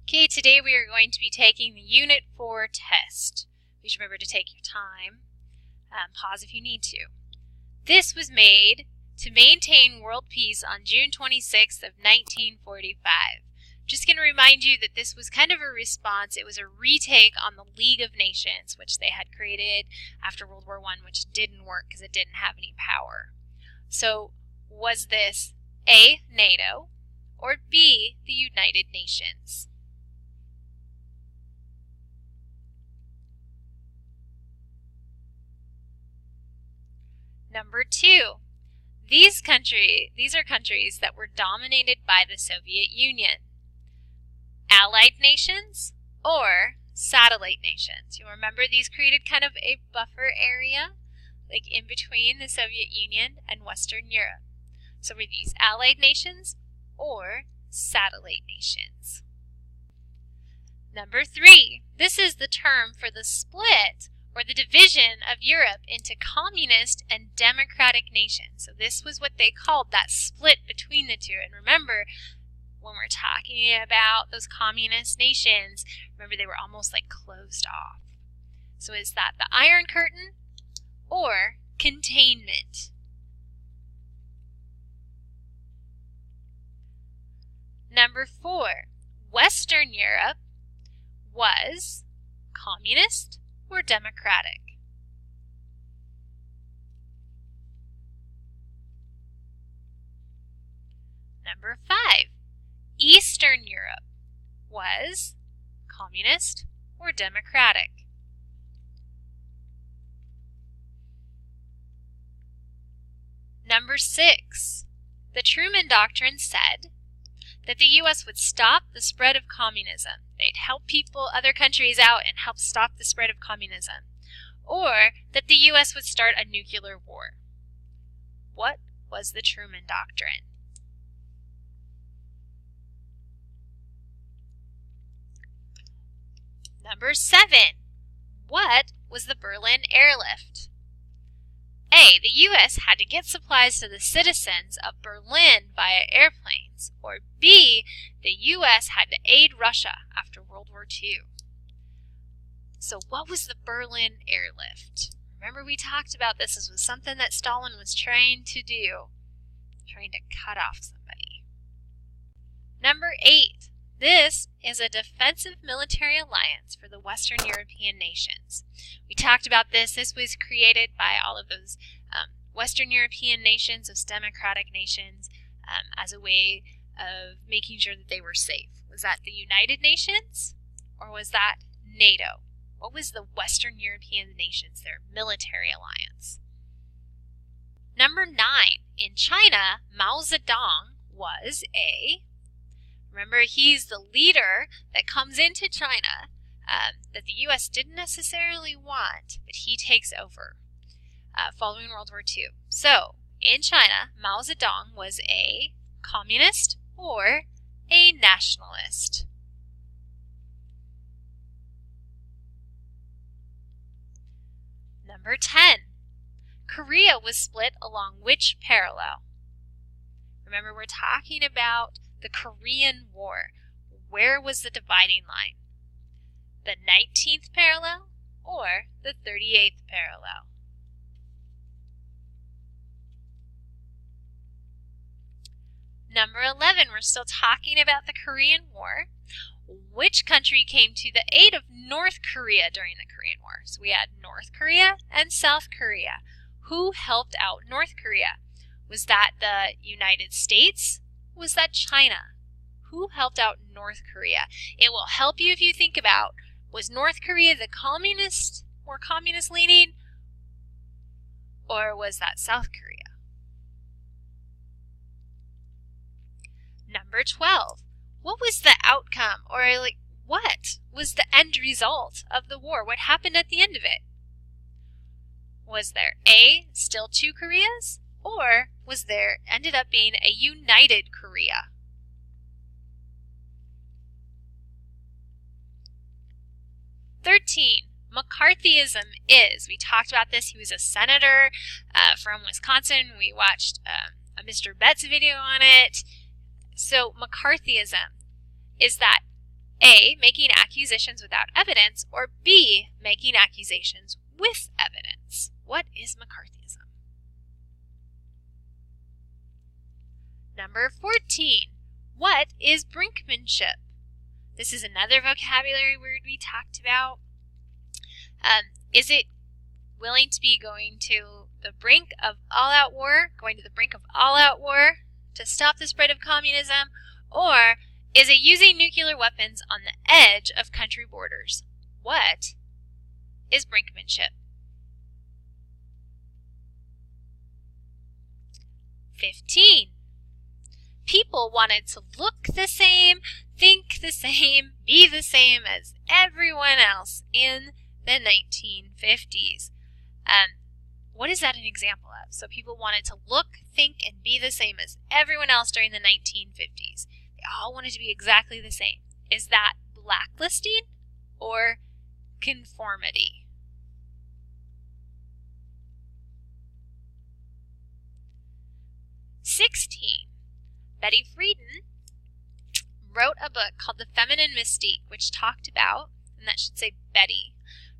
Okay, today we are going to be taking the Unit 4 test. Please remember to take your time. Pause if you need to. This was made to maintain world peace on June 26th of 1945. Just going to remind you that this was kind of a response. It was a retake on the League of Nations, which they had created after World War I, which didn't work because it didn't have any power. So was this A, NATO, or B, the United Nations? Number 2, these are countries that were dominated by the Soviet Union. Allied nations or satellite nations. You'll remember these created kind of a buffer area, like in between the Soviet Union and Western Europe. So were these allied nations or satellite nations? Number 3, this is the term for the split or the division of Europe into communist and democratic nations. So this was what they called that split between the two. And remember, when we're talking about those communist nations, remember they were almost like closed off. So is that the Iron Curtain or containment? Number 4, Western Europe was communist or democratic? Number 5, Eastern Europe was communist or democratic? Number 6, the Truman Doctrine said that the U.S. would stop the spread of communism. They'd help other countries out and help stop the spread of communism. Or that the U.S. would start a nuclear war. What was the Truman Doctrine? Number 7, what was the Berlin Airlift? A, the U.S. had to get supplies to the citizens of Berlin via airplanes. Or B, the U.S. had to aid Russia after World War II. So what was the Berlin Airlift? Remember we talked about this. This was something that Stalin was trying to do. Trying to cut off somebody. Number 8, this is a defensive military alliance for the Western European nations. We talked about this. This was created by all of those Western European nations, those democratic nations, as a way of making sure that they were safe. Was that the United Nations or was that NATO? What was the Western European nations, their military alliance? Number 9, in China, Mao Zedong was a... Remember, he's the leader that comes into China that the U.S. didn't necessarily want, but he takes over following World War II. So, in China, Mao Zedong was a communist or a nationalist? Number 10, Korea was split along which parallel? Remember, we're talking about the Korean War. Where was the dividing line? The 19th parallel or the 38th parallel? Number 11, we're still talking about the Korean War. Which country came to the aid of North Korea during the Korean War? So we had North Korea and South Korea. Who helped out North Korea? Was that the United States? Was that China? Who helped out North Korea? It will help you if you think about, was North Korea the communist leaning, or was that South Korea? Number 12, what was the outcome, or what was the end result of the war? What happened at the end of it? Was there A, still 2 Koreas, or was there ended up being a united Korea? McCarthyism is, we talked about this, he was a senator from Wisconsin. We watched a Mr. Betts video on it. So McCarthyism is that A, making accusations without evidence, or B, making accusations with evidence? What is McCarthyism? Number 14. What is brinkmanship? This is another vocabulary word we talked about. Is it willing to be going to the brink of all-out war, going to the brink of all-out war to stop the spread of communism, or is it using nuclear weapons on the edge of country borders? What is brinkmanship? 15. People wanted to look the same, think the same, be the same as everyone else in the 1950s. What is that an example of? So people wanted to look, think, and be the same as everyone else during the 1950s. They all wanted to be exactly the same. Is that blacklisting or conformity? Betty Friedan wrote a book called The Feminine Mystique, which talked about, and that should say Betty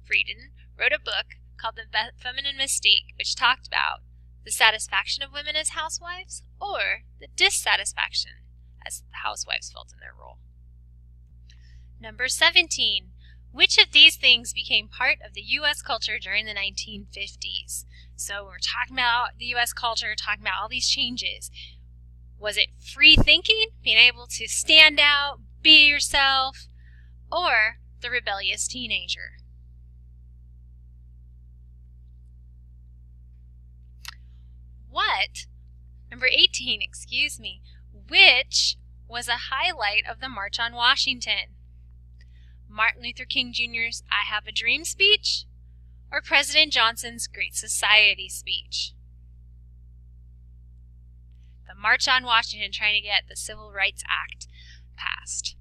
Friedan, wrote a book called The Feminine Mystique, which talked about the satisfaction of women as housewives or the dissatisfaction as housewives felt in their role. Number 17. Which of these things became part of the U.S. culture during the 1950s? So we're talking about the U.S. culture, talking about all these changes. Was it free thinking, being able to stand out, be yourself, or the rebellious teenager? Number 18, which was a highlight of the March on Washington? Martin Luther King Jr.'s I Have a Dream speech, or President Johnson's Great Society speech? The March on Washington, trying to get the Civil Rights Act passed.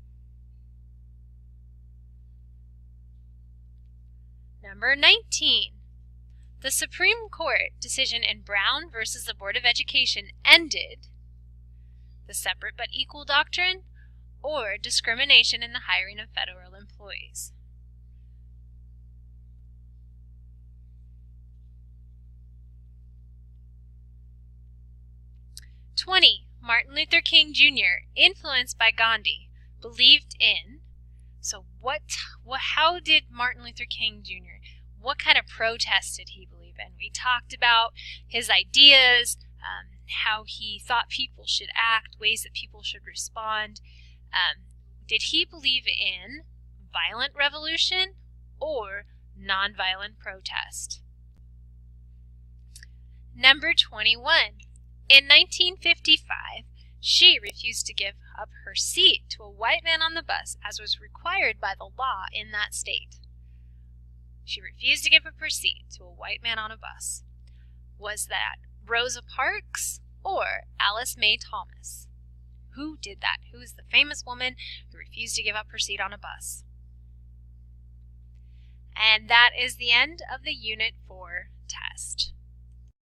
Number 19. The Supreme Court decision in Brown versus the Board of Education ended the separate but equal doctrine or discrimination in the hiring of federal employees. 20. Martin Luther King Jr., influenced by Gandhi, believed in. So how did Martin Luther King Jr., what kind of protest did he believe in? We talked about his ideas, how he thought people should act, ways that people should respond. Did he believe in violent revolution or nonviolent protest? Number 21. In 1955, she refused to give up her seat to a white man on the bus, as was required by the law in that state. She refused to give up her seat to a white man on a bus. Was that Rosa Parks or Alice Mae Thomas? Who did that? Who is the famous woman who refused to give up her seat on a bus? And that is the end of the Unit 4 test.